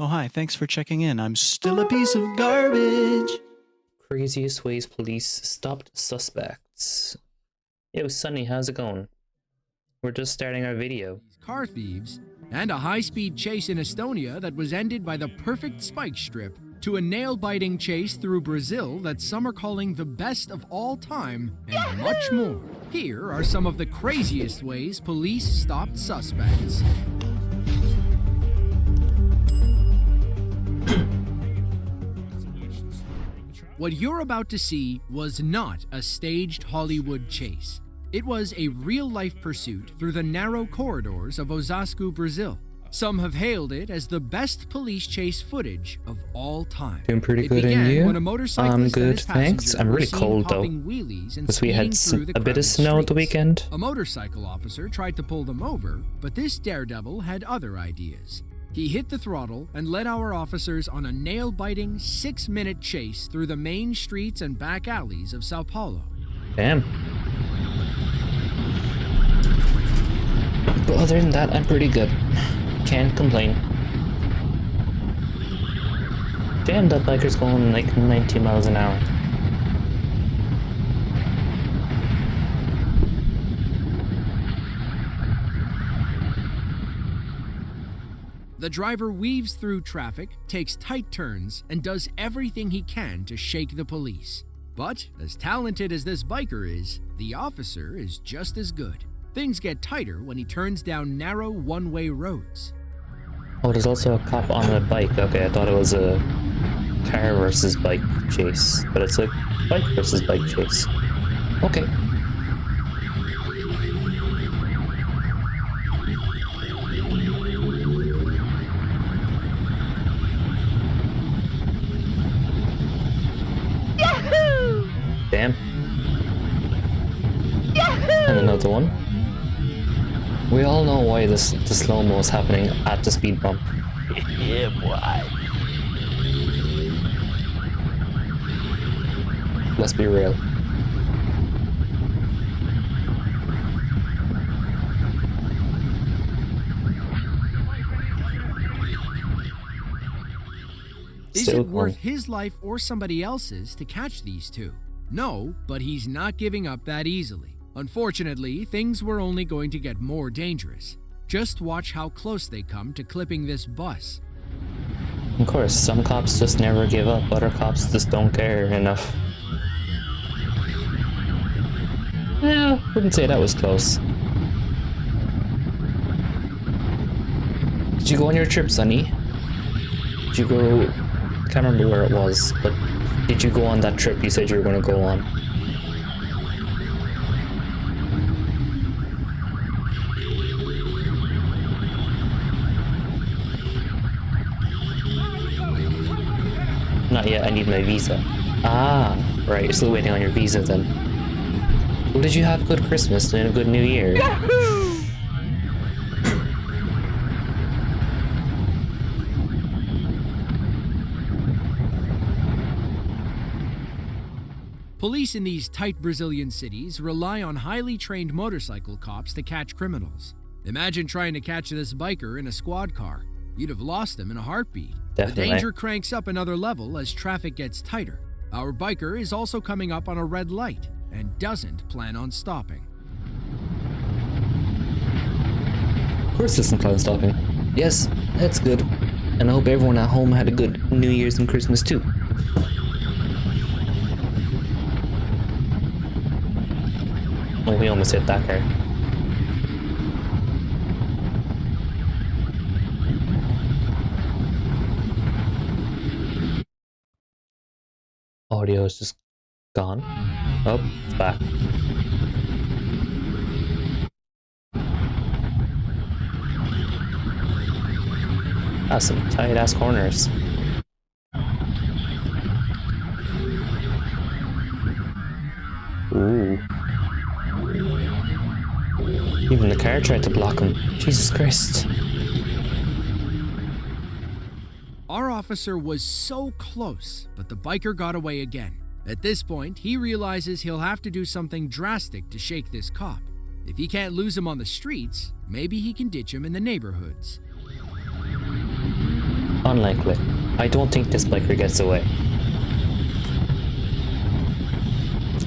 Oh, hi, thanks for checking in. I'm still a piece of garbage. Craziest ways police stopped suspects. Yo, Sunny, how's it going? We're just starting our video. Car thieves, and a high-speed chase in Estonia that was ended by the perfect spike strip, to a nail-biting chase through Brazil that some are calling the best of all time, and much more. Here are some of the craziest ways police stopped suspects. What you're about to see was not a staged Hollywood chase. It was a real-life pursuit through the narrow corridors of Osasco, Brazil. Some have hailed it as the best police chase footage of all time. Doing pretty good, and you? I'm good, thanks. I'm really cold though, because we had a bit of snow at the weekend. A motorcycle officer tried to pull them over, but this daredevil had other ideas. He hit the throttle and led our officers on a nail-biting 6-minute chase through the main streets and back alleys of Sao Paulo. Damn. But other than that, I'm pretty good. Can't complain. Damn, that biker's going like 90 miles an hour. The driver weaves through traffic, takes tight turns, and does everything he can to shake the police. But, as talented as this biker is, the officer is just as good. Things get tighter when he turns down narrow one-way roads. Oh, there's also a cop on a bike. Okay, I thought it was a car versus bike chase, but it's a bike versus bike chase. Okay. Damn. And another one. We all know why the slow-mo is happening at the speed bump. Yeah, boy. Let's be real. Is it worth his life or somebody else's to catch these two? No, but he's not giving up that easily. Unfortunately, things were only going to get more dangerous. Just watch how close they come to clipping this bus. Of course, some cops just never give up, other cops just don't care enough. Yeah, wouldn't say that was close. Did you go on your trip, Sonny? Did you go... I can't remember where it was, but did you go on that trip you said you were going to go on? Not yet, I need my visa. Ah, right, you're still waiting on your visa then. Well, did you have a good Christmas and a good New Year? Yahoo! Police in these tight Brazilian cities rely on highly trained motorcycle cops to catch criminals. Imagine trying to catch this biker in a squad car. You'd have lost him in a heartbeat. Definitely. The danger cranks up another level as traffic gets tighter. Our biker is also coming up on a red light and doesn't plan on stopping. Of course he doesn't plan on stopping. Yes, that's good. And I hope everyone at home had a good New Year's and Christmas too. Oh, we almost hit that car. Audio is just gone. Oh, it's back. That's some tight ass corners. Ooh. Even the car tried to block him. Jesus Christ. Our officer was so close, but the biker got away again. At this point, he realizes he'll have to do something drastic to shake this cop. If he can't lose him on the streets, maybe he can ditch him in the neighborhoods. Unlikely. I don't think this biker gets away.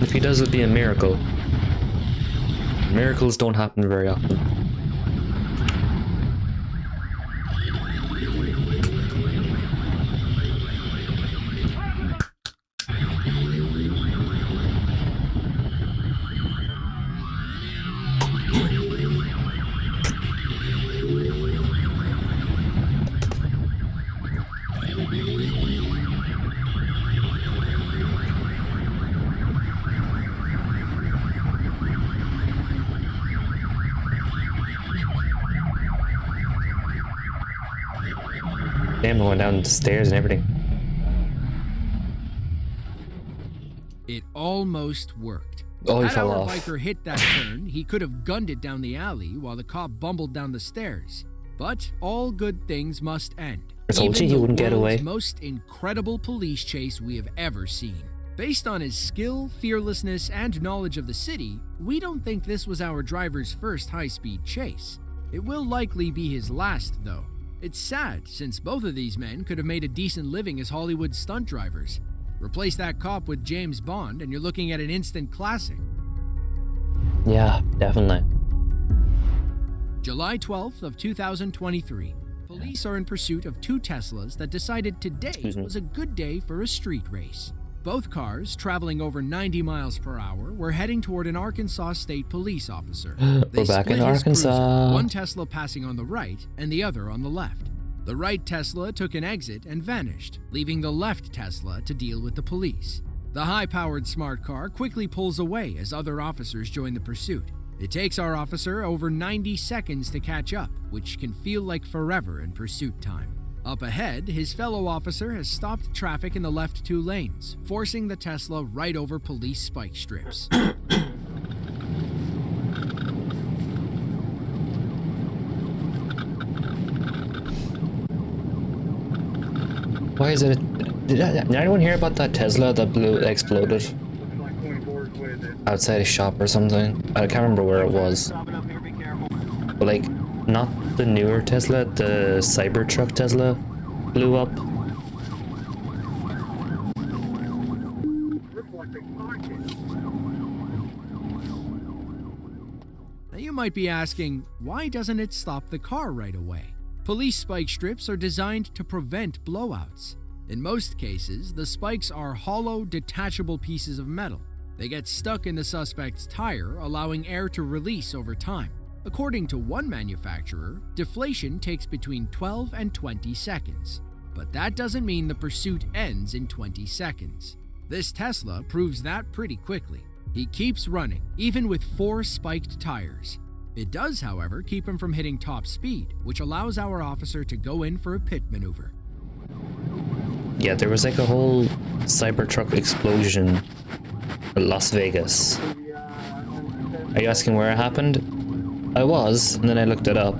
If he does, it'd be a miracle. Miracles don't happen very often. Damn, I went down the stairs and everything. It almost worked. Oh, he Had fell our off. biker hit that turn, he could have gunned it down the alley while the cop bumbled down the stairs. But all good things must end. I told you he the wouldn't get world's away. most incredible police chase we have ever seen. Based on his skill, fearlessness, and knowledge of the city, we don't think this was our driver's first high-speed chase. It will likely be his last, though. It's sad, since both of these men could have made a decent living as Hollywood stunt drivers. Replace that cop with James Bond, and you're looking at an instant classic. Yeah, definitely. July 12th of 2023. Police are in pursuit of two Teslas that decided today Excuse me. was a good day for a street race. Both cars, traveling over 90 miles per hour, were heading toward an Arkansas State police officer. They We're back in split his cruiser, Arkansas. one Tesla passing on the right and the other on the left. The right Tesla took an exit and vanished, leaving the left Tesla to deal with the police. The high-powered smart car quickly pulls away as other officers join the pursuit. It takes our officer over 90 seconds to catch up, which can feel like forever in pursuit time. Up ahead, his fellow officer has stopped traffic in the left two lanes, forcing the Tesla right over police spike strips. Why is it? Did anyone hear about that Tesla that exploded outside a shop or something? I can't remember where it was. But like, not the newer Tesla, the Cybertruck Tesla blew up. Now you might be asking, why doesn't it stop the car right away? Police spike strips are designed to prevent blowouts. In most cases, the spikes are hollow, detachable pieces of metal. They get stuck in the suspect's tire, allowing air to release over time. According to one manufacturer, deflation takes between 12 and 20 seconds. But that doesn't mean the pursuit ends in 20 seconds. This Tesla proves that pretty quickly. He keeps running, even with 4 spiked tires. It does, however, keep him from hitting top speed, which allows our officer to go in for a pit maneuver. Yeah, there was like a whole Cybertruck explosion in Las Vegas. Are you asking where it happened? I was, and then I looked it up.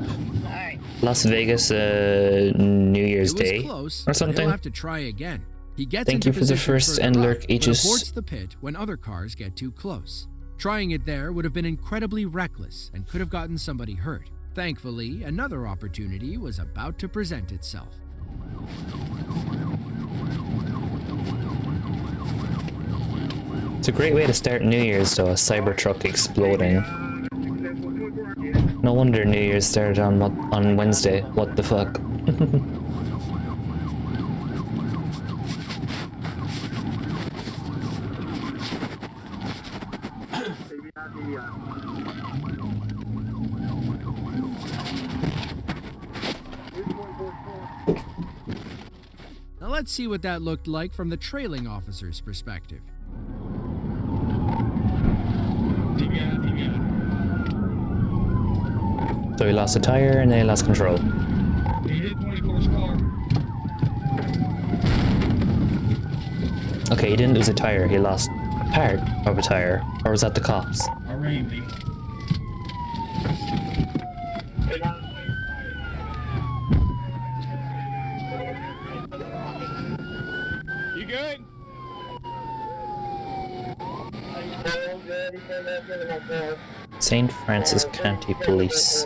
Las Vegas, New Year's Day Close, or but something. he'll have to try again. He gets Thank into you for the position first further Endlerk up, but Aegis. aborts the pit when other cars get too close. Trying it there would have been incredibly reckless and could have gotten somebody hurt. Thankfully, another opportunity was about to present itself. It's a great way to start New Year's though, a Cybertruck exploding. No wonder New Year's started on Wednesday. What the fuck? Now let's see what that looked like from the trailing officer's perspective. So he lost a tire and then he lost control. Okay, he didn't lose a tire, he lost part of a tire. Or was that the cops? You good? St. Francis County Police.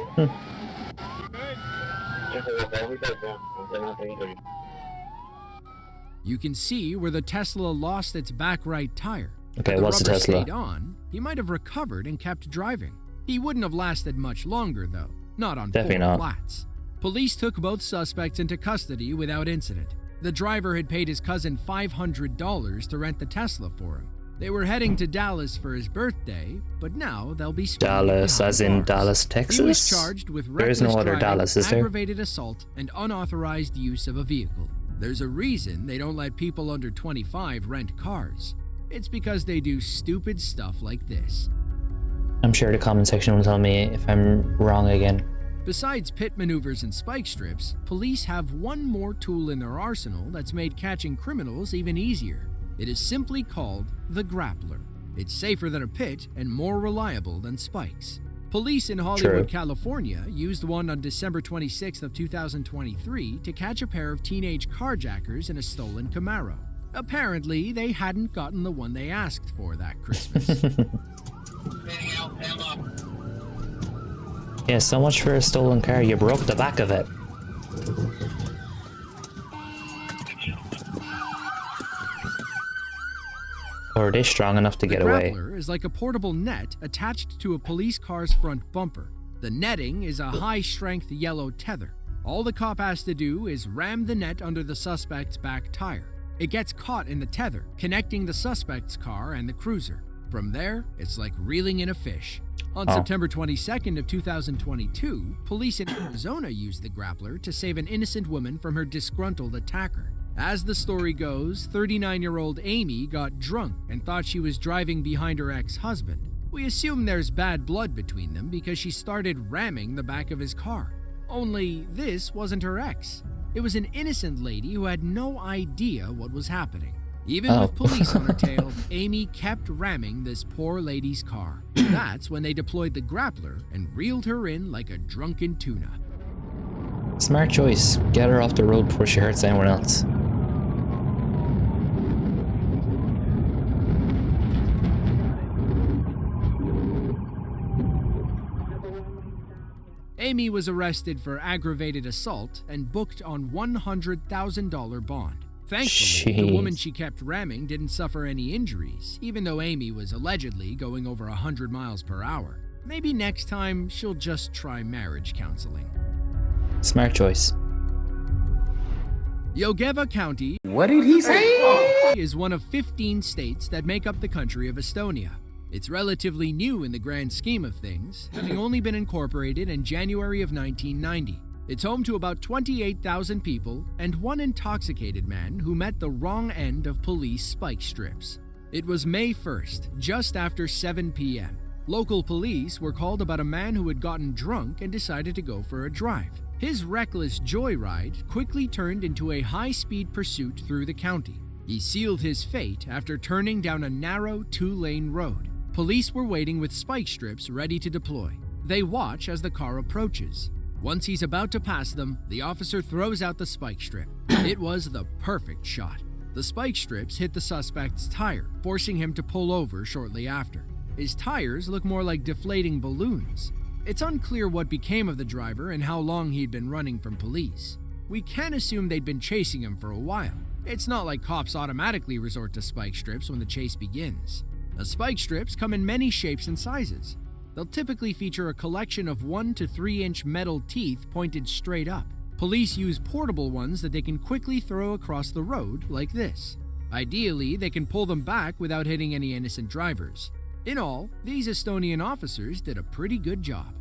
You can see where the Tesla lost its back right tire. Okay, Had the what's the rubber Tesla? stayed on, he might have recovered and kept driving. He wouldn't have lasted much longer, though. Not on Definitely 4 not. flats. Police took both suspects into custody without incident. The driver had paid his cousin $500 to rent the Tesla for him. They were heading to Dallas for his birthday, but now they'll be spending it Dallas, behind as in bars. Dallas, Texas? He was charged with There is no reckless other driving, Dallas, is there? aggravated assault, and unauthorized use of a vehicle. There's a reason they don't let people under 25 rent cars. It's because they do stupid stuff like this. I'm sure the comment section will tell me if I'm wrong again. Besides pit maneuvers and spike strips, police have one more tool in their arsenal that's made catching criminals even easier. It is simply called the grappler. It's safer than a pit and more reliable than spikes. Police in Hollywood, True. California used one on December 26th of 2023 to catch a pair of teenage carjackers in a stolen Camaro. Apparently, they hadn't gotten the one they asked for that Christmas. Yeah, so much for a stolen car. You broke the back of it. Or are they strong enough to get away? The grappler is like a portable net attached to a police car's front bumper. The netting is a high-strength yellow tether. All the cop has to do is ram the net under the suspect's back tire. It gets caught in the tether, connecting the suspect's car and the cruiser. From there, it's like reeling in a fish. On September 22nd of 2022, police in Arizona used the grappler to save an innocent woman from her disgruntled attacker. As the story goes, 39-year-old Amy got drunk and thought she was driving behind her ex-husband. We assume there's bad blood between them because she started ramming the back of his car. Only this wasn't her ex. It was an innocent lady who had no idea what was happening. Even with police on her tail, Amy kept ramming this poor lady's car. That's when they deployed the grappler and reeled her in like a drunken tuna. Smart choice. Get her off the road before she hurts anyone else. Amy was arrested for aggravated assault and booked on $100,000 bond. Thankfully, the woman she kept ramming didn't suffer any injuries, even though Amy was allegedly going over 100 miles per hour. Maybe next time she'll just try marriage counseling. Smart choice. Jõgeva County What did he say? is one of 15 states that make up the country of Estonia. It's relatively new in the grand scheme of things, having only been incorporated in January of 1990. It's home to about 28,000 people and one intoxicated man who met the wrong end of police spike strips. It was May 1st, just after 7 p.m. Local police were called about a man who had gotten drunk and decided to go for a drive. His reckless joyride quickly turned into a high-speed pursuit through the county. He sealed his fate after turning down a narrow 2-lane road. Police were waiting with spike strips ready to deploy. They watch as the car approaches. Once he's about to pass them, the officer throws out the spike strip. It was the perfect shot. The spike strips hit the suspect's tire, forcing him to pull over shortly after. His tires look more like deflating balloons. It's unclear what became of the driver and how long he'd been running from police. We can assume they'd been chasing him for a while. It's not like cops automatically resort to spike strips when the chase begins. The spike strips come in many shapes and sizes. They'll typically feature a collection of 1 to 3 inch metal teeth pointed straight up. Police use portable ones that they can quickly throw across the road like this. Ideally, they can pull them back without hitting any innocent drivers. In all, these Estonian officers did a pretty good job.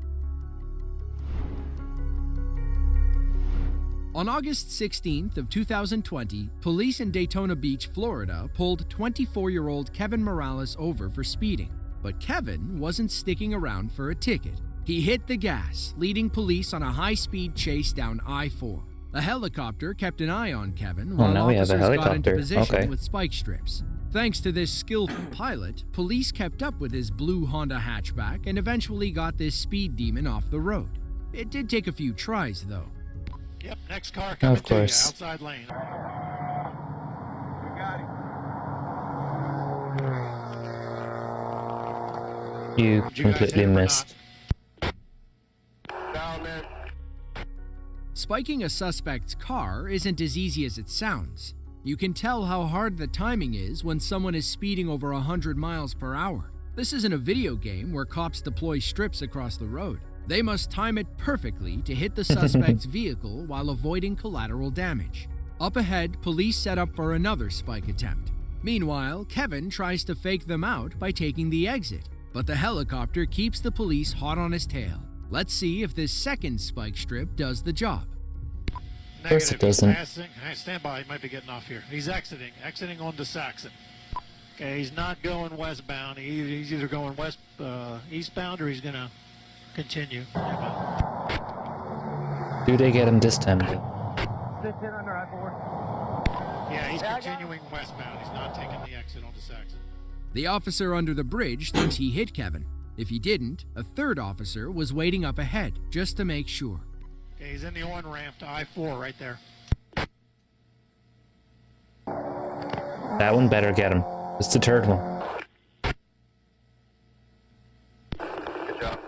On August 16th of 2020, police in Daytona Beach, Florida, pulled 24-year-old Kevin Morales over for speeding. But Kevin wasn't sticking around for a ticket. He hit the gas, leading police on a high-speed chase down I-4. A helicopter kept an eye on Kevin while now we have a officers got into helicopter. position Okay. with spike strips. Thanks to this skillful pilot, police kept up with his blue Honda hatchback and eventually got this speed demon off the road. It did take a few tries, though. Yep, next car coming Of course. to you, outside lane. You Did you guys hit completely him or missed. Down there. Spiking a suspect's car isn't as easy as it sounds. You can tell how hard the timing is when someone is speeding over 100 miles per hour. This isn't a video game where cops deploy strips across the road. They must time it perfectly to hit the suspect's vehicle while avoiding collateral damage. Up ahead, police set up for another spike attempt. Meanwhile, Kevin tries to fake them out by taking the exit, but the helicopter keeps the police hot on his tail. Let's see if this second spike strip does the job. Of course it doesn't. Hey, stand by. He might be getting off here. He's exiting onto Saxon. Okay, he's not going westbound. He's either going eastbound or he's going to continue. Do they get him this time? Yeah, he's continuing westbound. He's not taking the exit onto Saxon. The officer under the bridge thinks he hit Kevin. If he didn't, a third officer was waiting up ahead just to make sure. Okay, he's in the on-ramp to I-4 right there. That one better get him. It's the third one. Good job.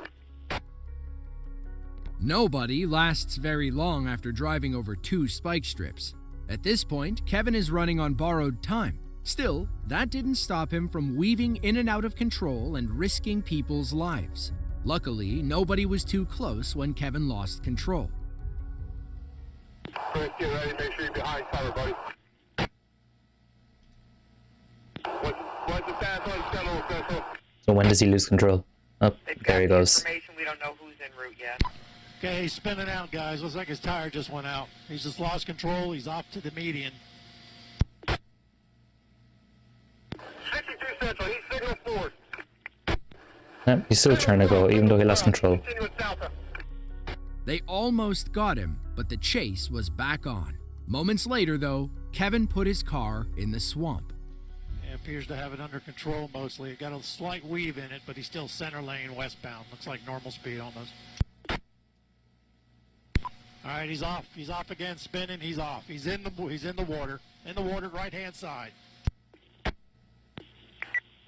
Nobody lasts very long after driving over 2 spike strips. At this point, Kevin is running on borrowed time. Still, that didn't stop him from weaving in and out of control and risking people's lives. Luckily, nobody was too close when Kevin lost control. Chris, get ready. Make sure you're behind cover, buddy. What's the status on Central, Central? So when does he lose control? Oh, there he goes. Information. We don't know who's en route yet. Okay, he's spinning out, guys. Looks like his tire just went out. He's just lost control. He's off to the median. 62 Central. He's signal forward. He's still trying to go, even though he lost control. Continue with South. They almost got him, but the chase was back on. Moments later, though, Kevin put his car in the swamp. He appears to have it under control mostly. It got a slight weave in it, but he's still center lane westbound. Looks like normal speed almost. All right, he's off. He's off again, spinning. He's off. He's in the water. In the water, right-hand side.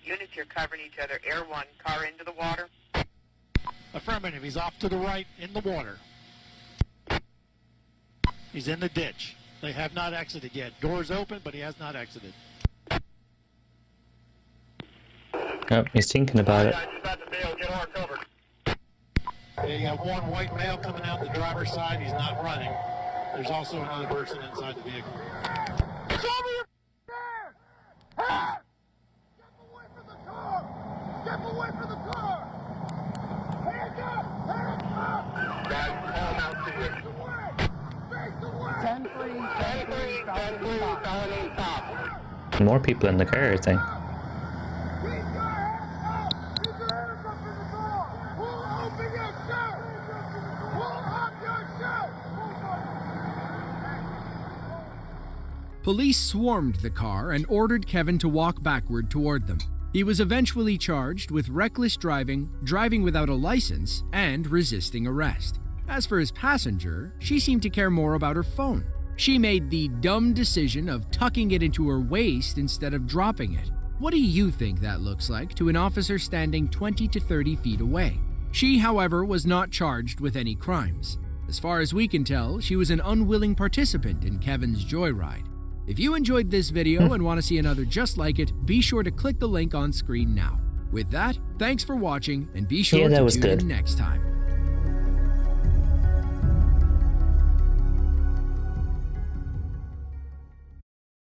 Units, you're covering each other. Air 1, car into the water. Affirmative. He's off to the right in the water. He's in the ditch. They have not exited yet. Door's open, but he has not exited. Oh, he's thinking about it. Get our cover. Okay, you have one white male coming out the driver's side. He's not running. There's also another person inside the vehicle. Show me your there! Hey! Step away from the car! Step away from the car! Hands up! Hands up! Guys, calm out to you. Face away! 10-3, felony stop. More people in the car, I think. Keep your hands up! Keep your hands up in the door! Pull open your shirt! Pull up your shirt! Police swarmed the car and ordered Kevin to walk backward toward them. He was eventually charged with reckless driving, driving without a license, and resisting arrest. As for his passenger, she seemed to care more about her phone. She made the dumb decision of tucking it into her waist instead of dropping it. What do you think that looks like to an officer standing 20 to 30 feet away? She, however, was not charged with any crimes. As far as we can tell, she was an unwilling participant in Kevin's joyride. If you enjoyed this video and want to see another just like it, be sure to click the link on screen now. With that, thanks for watching and be sure to tune in next time.